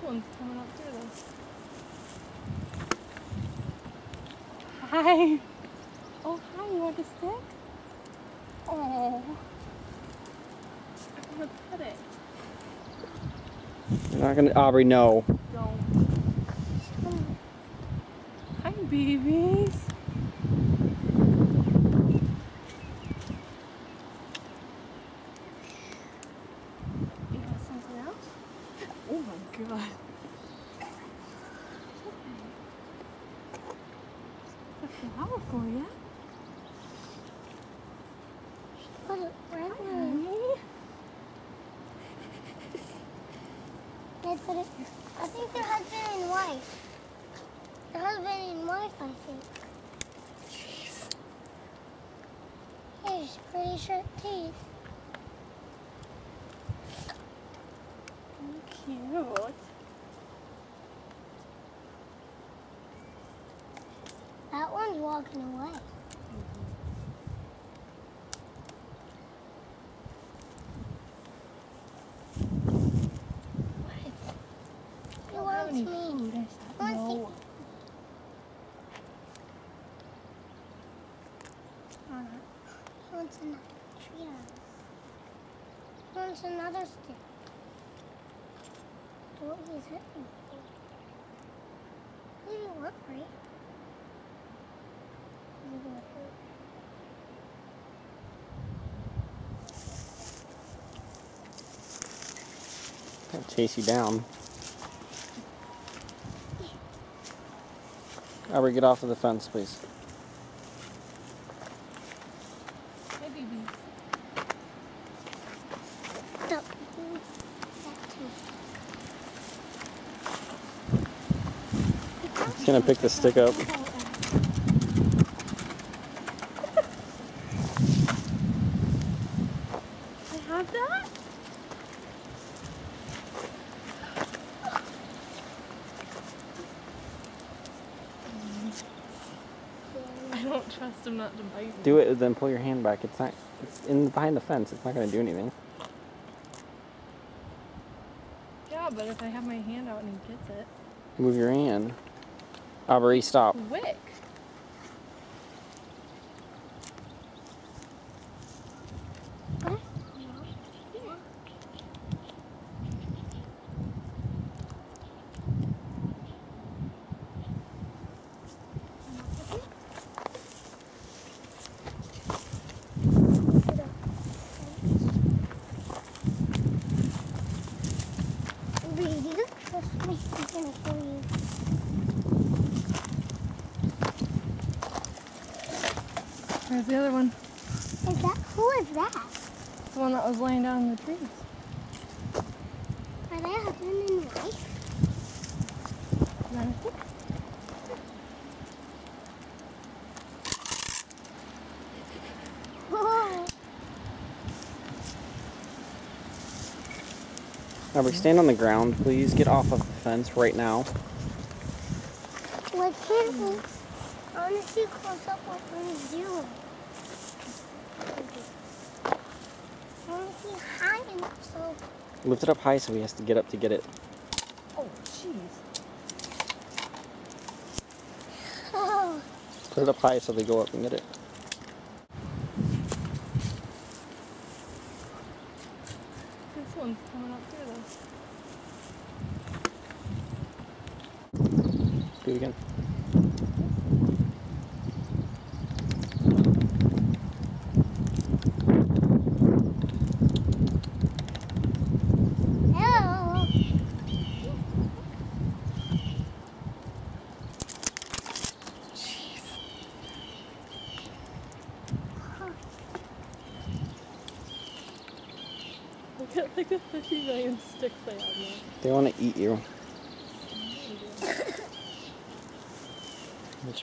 one's coming up through this. Hi. Oh, hi. You want a stick? Oh. I want to pet it. You're not gonna, Aubrey, no. Don't. Hi, babies. You got something else? Oh my god. That's a flower for you. Put it right Hi, there. honey. I think they're husband and wife. They're husband and wife, I think. Jeez. Here's pretty sharp teeth. Cute. That one's walking away. He wants me. He wants No. He wants another tree. He wants another stick. That's what he's hurting for. He didn't work right. He's gonna hurt. I'll chase you down. Aubrey, get off of the fence, please. Hi, babies. Stop. He's gonna pick the stick up. I have that? I don't trust him not to bite me. Do it, then pull your hand back. It's not. It's in behind the fence. It's not gonna do anything. Yeah, but if I have my hand out and he gets it. Move your hand. Aubrey, stop. Wick. What? You don't trust me. He's gonna kill you. There's the other one. Is that? Who is that? The one that was laying down in the trees. Are they husband and wife? You want a stick? Whoa. Aubrey, stand on the ground, please. Get off of the fence right now. What can't we? I want to see close up what he's doing. I want to see high enough so. Lift it up high so he has to get up to get it. Oh, jeez. Oh. Put it up high so they go up and get it. This one's coming up through this. Do it again. Hello. Jeez. Look at like the 50 million sticks they have now. They want to eat you.